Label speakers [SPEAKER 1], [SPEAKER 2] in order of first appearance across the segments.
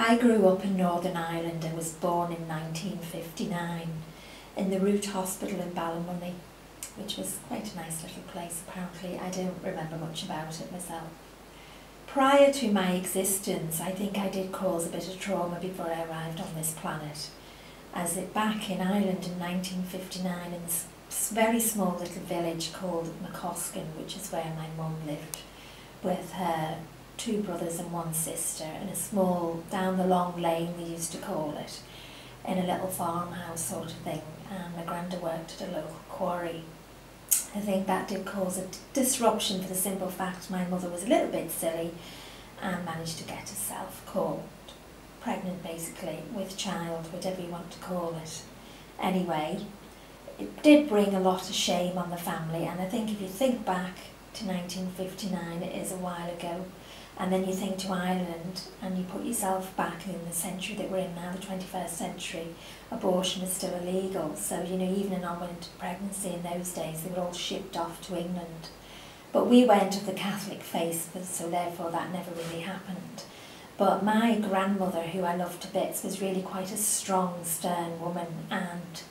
[SPEAKER 1] I grew up in Northern Ireland and was born in 1959 in the Root Hospital in Ballymoney, which was quite a nice little place apparently. I don't remember much about it myself. Prior to my existence, I think I did cause a bit of trauma before I arrived on this planet, as it back in Ireland in 1959 in this very small little village called McCoskin, which is where my mum lived, with her 2 brothers and 1 sister, in a small, down the long lane they used to call it, in a little farmhouse sort of thing, and my granda worked at a local quarry. I think that did cause a disruption for the simple fact my mother was a little bit silly and managed to get herself caught pregnant basically, with child, whatever you want to call it. Anyway, it did bring a lot of shame on the family, and I think if you think back to 1959, it is a while ago, and then you think to Ireland and you put yourself back in the century that we're in now, the 21st century, abortion is still illegal. So, you know, even an unwanted pregnancy in those days, they were all shipped off to England. But we went of the Catholic faith, so therefore that never really happened. But my grandmother, who I loved to bits, was really quite a strong, stern woman, and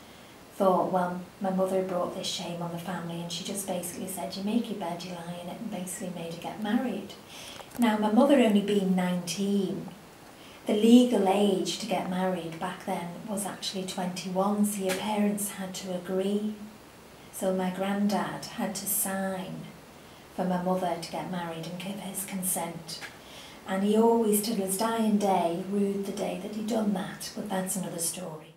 [SPEAKER 1] thought, well, my mother brought this shame on the family, and she just basically said, you make your bed, you lie in it, and basically made her get married. Now, my mother only being 19, the legal age to get married back then was actually 21, so your parents had to agree. So my granddad had to sign for my mother to get married and give his consent. And he always, till his dying day, rued the day that he'd done that, but that's another story.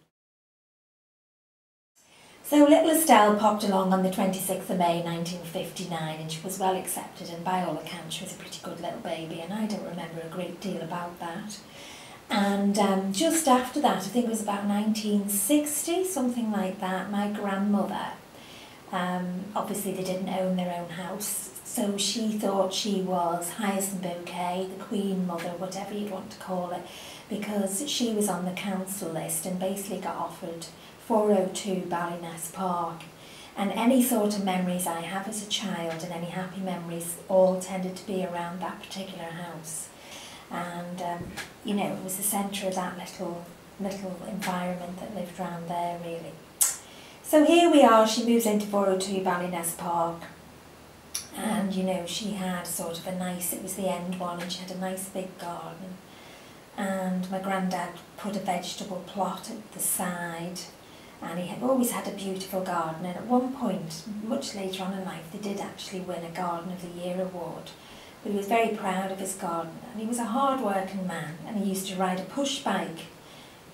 [SPEAKER 1] So little Estelle popped along on the 26th of May 1959, and she was well accepted, and by all accounts she was a pretty good little baby, and I don't remember a great deal about that. And just after that, I think it was about 1960, something like that, my grandmother, obviously they didn't own their own house, so she thought she was Hyacinth Bouquet, the Queen Mother, whatever you'd want to call it, because she was on the council list and basically got offered 402 Ballyness Park. And any sort of memories I have as a child, and any happy memories, all tended to be around that particular house. And you know, it was the centre of that little environment that lived around there, really. So here we are, she moves into 402 Ballyness Park, and you know, she had sort of a nice, it was the end one, and she had a nice big garden, and my granddad put a vegetable plot at the side, and he had always had a beautiful garden, and at one point, much later on in life, they did actually win a Garden of the Year award. But he was very proud of his garden, and he was a hard-working man, and he used to ride a push bike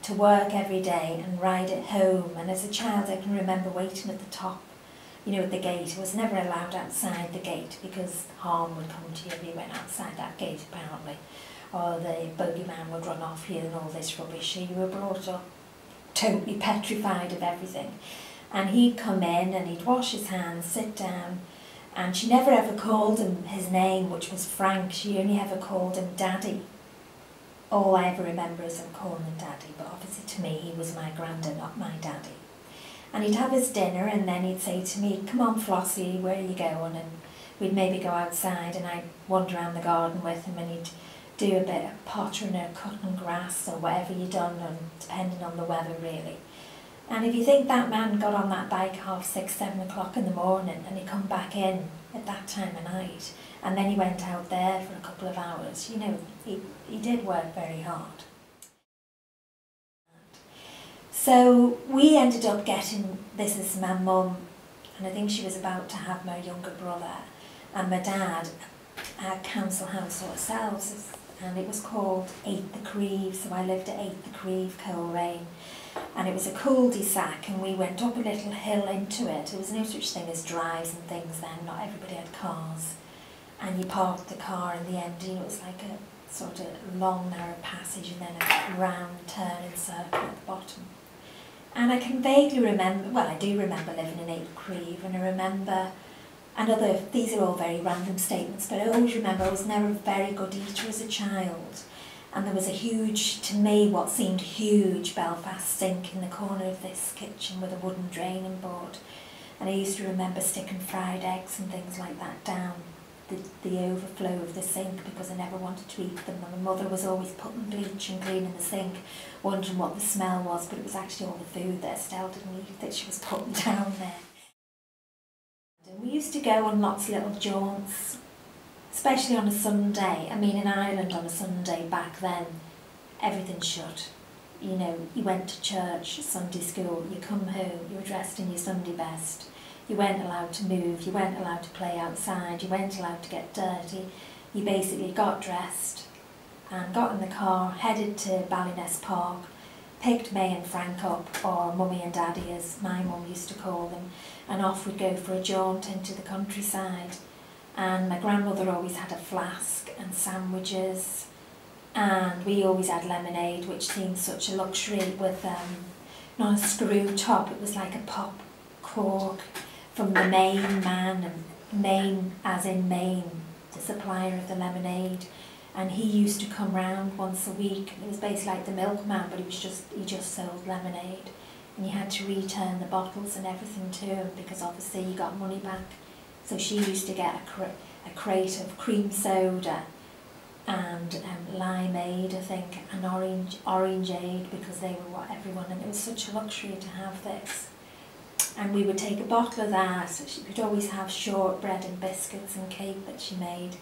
[SPEAKER 1] to work every day and ride it home. And as a child I can remember waiting at the top, you know, at the gate. I was never allowed outside the gate because harm would come to you if you went outside that gate apparently, or the bogeyman would run off you and all this rubbish. So you were brought up totally petrified of everything. And he'd come in and he'd wash his hands, sit down, and she never ever called him his name, which was Frank. She only ever called him Daddy. All I ever remember is him calling him Daddy, but obviously to me he was my granda, not my daddy. And he'd have his dinner, and then he'd say to me, come on Flossie, where are you going? And we'd maybe go outside, and I'd wander around the garden with him, and he'd do a bit of pottering or cutting grass or whatever you'd done, and depending on the weather really. And if you think that man got on that bike 6:30, 7 o'clock in the morning, and he come back in at that time of night, and then he went out there for a couple of hours, you know, he did work very hard. So we ended up getting, this is my mum, and I think she was about to have my younger brother, and my dad, a council house ourselves, and it was called 8 the Creve, so I lived at 8 the Creve, Coleraine. And it was a cul-de-sac, and we went up a little hill into it. There was no such thing as drives and things then, not everybody had cars. And you parked the car in the end, you know, it was like a sort of long narrow passage and then a round turning circle at the bottom. And I can vaguely remember, well I do remember living in 8 the Creve, and I remember another, these are all very random statements, but I always remember I was never a very good eater as a child. And there was a huge, to me, what seemed huge Belfast sink in the corner of this kitchen with a wooden draining board. And I used to remember sticking fried eggs and things like that down the overflow of the sink because I never wanted to eat them. And my mother was always putting bleach and cleaning the sink, wondering what the smell was, but it was actually all the food that Estelle didn't eat that she was putting down there. And we used to go on lots of little jaunts, especially on a Sunday. I mean, in Ireland on a Sunday back then, everything's shut. You know, you went to church, Sunday school, you come home, you were dressed in your Sunday best. You weren't allowed to move, you weren't allowed to play outside, you weren't allowed to get dirty. You basically got dressed and got in the car, headed to Ballyness Park, picked May and Frank up, or Mummy and Daddy as my mum used to call them, and off we'd go for a jaunt into the countryside. And my grandmother always had a flask and sandwiches, and we always had lemonade, which seemed such a luxury, with not a screw top, it was like a pop cork from the Maine man, and Maine as in Maine, the supplier of the lemonade. And he used to come round once a week. It was basically like the milkman, but he just sold lemonade, and you had to return the bottles and everything to him because obviously you got money back. So she used to get a crate of cream soda and limeade, I think, and orangeade, because they were what everyone, and it was such a luxury to have this. And we would take a bottle of that. She would always have shortbread and biscuits and cake that she made.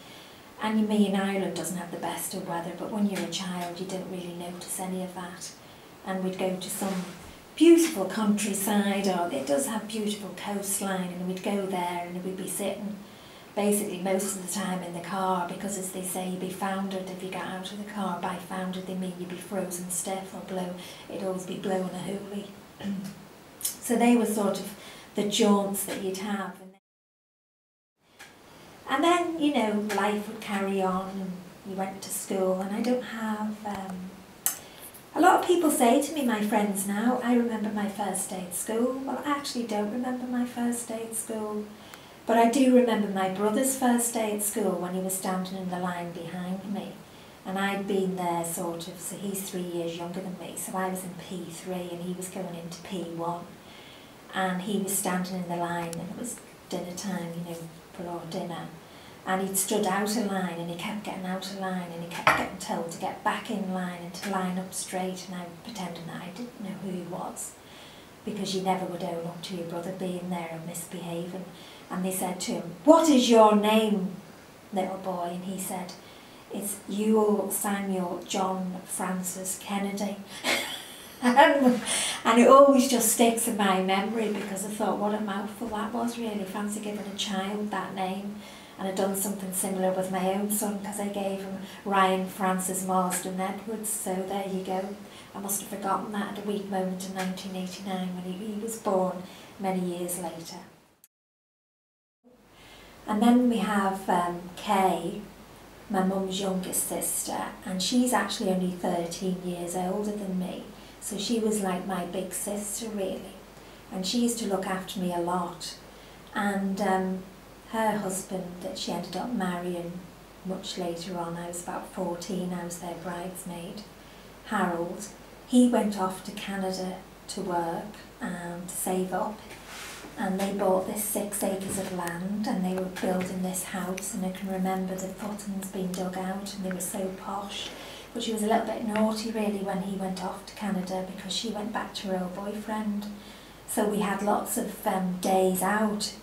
[SPEAKER 1] And you mean Ireland doesn't have the best of weather, but when you're a child you don't really notice any of that. And we'd go to some beautiful countryside, or it does have beautiful coastline, and we'd go there and we'd be sitting basically most of the time in the car, because as they say, you'd be foundered if you got out of the car. By foundered they mean you'd be frozen stiff, or it'd always be blowing a hoolie. So they were sort of the jaunts that you'd have. And then, you know, life would carry on, and you went to school, and I don't have... a lot of people say to me, my friends now, I remember my first day at school. Well, I actually don't remember my first day at school, but I do remember my brother's first day at school when he was standing in the line behind me. And I'd been there sort of, so he's 3 years younger than me, so I was in P3 and he was going into P1. And he was standing in the line, and it was dinner time, you know, for our dinner. And he'd stood out of line, and he kept getting out of line, and he kept getting told to get back in line and to line up straight, and I pretending that I didn't know who he was, because you never would own up to your brother being there and misbehaving. And they said to him, "What is your name, little boy?" And he said, "It's Ewell Samuel John Francis Kennedy." And it always just sticks in my memory, because I thought what a mouthful that was, really. Fancy giving a child that name. And I'd done something similar with my own son, because I gave him Ryan Francis Marsden Edwards, so there you go. I must have forgotten that at a weak moment in 1989 when he was born many years later. And then we have Kay, my mum's youngest sister, and she's actually only 13 years older than me. So she was like my big sister, really. And she used to look after me a lot. And her husband that she ended up marrying much later on, I was about 14, I was their bridesmaid, Harold, he went off to Canada to work and to save up. And they bought this 6 acres of land, and they were building this house, and I can remember the footings being dug out, and they were so posh. But she was a little bit naughty really when he went off to Canada, because she went back to her old boyfriend. So we had lots of days out,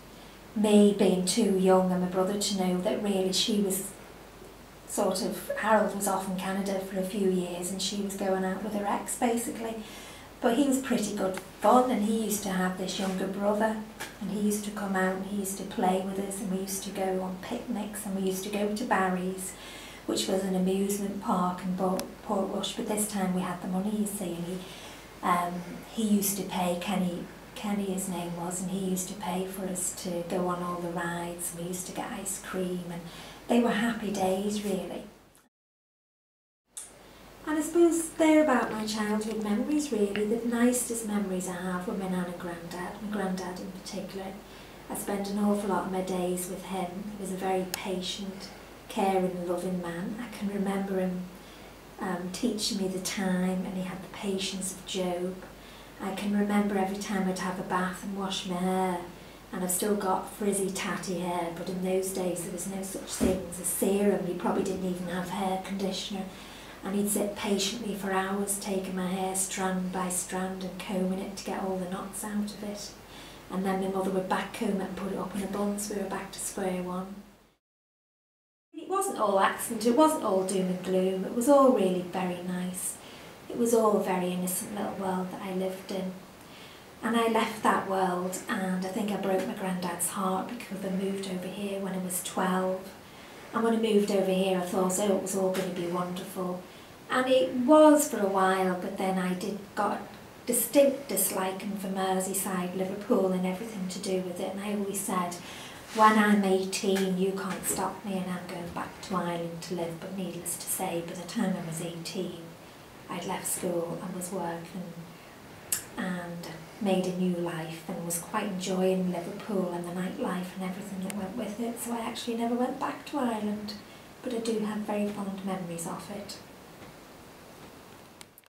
[SPEAKER 1] me being too young and my brother to know that really she was sort of, Harold was off in Canada for a few years and she was going out with her ex basically. But he was pretty good fun, and he used to have this younger brother, and he used to come out and he used to play with us, and we used to go on picnics, and we used to go to Barry's, which was an amusement park in Portrush, but this time we had the money, you see, and he used to pay, Kenny his name was, and he used to pay for us to go on all the rides, and we used to get ice cream, and they were happy days really. And I suppose they're about my childhood memories really. The nicest memories I have were my nan and granddad, my granddad in particular. I spent an awful lot of my days with him. He was a very patient, caring, loving man. I can remember him teaching me the time, and he had the patience of Job. I can remember every time I'd have a bath and wash my hair, and I've still got frizzy tatty hair, but in those days there was no such thing as a serum. You probably didn't even have hair conditioner, and he'd sit patiently for hours taking my hair strand by strand and combing it to get all the knots out of it, and then my mother would back comb it and put it up in a bun, so we were back to square one. It wasn't all accident, it wasn't all doom and gloom, it was all really very nice. It was all a very innocent little world that I lived in. And I left that world, and I think I broke my granddad's heart because I moved over here when I was 12. And when I moved over here I thought, oh, it was all going to be wonderful. And it was for a while, but then I got a distinct disliking for Merseyside, Liverpool and everything to do with it. And I always said, when I'm 18 you can't stop me and I'm going back to Ireland to live. But needless to say, by the time I was 18, I'd left school and was working and made a new life and was quite enjoying Liverpool and the nightlife and everything that went with it, so I actually never went back to Ireland, but I do have very fond memories of it.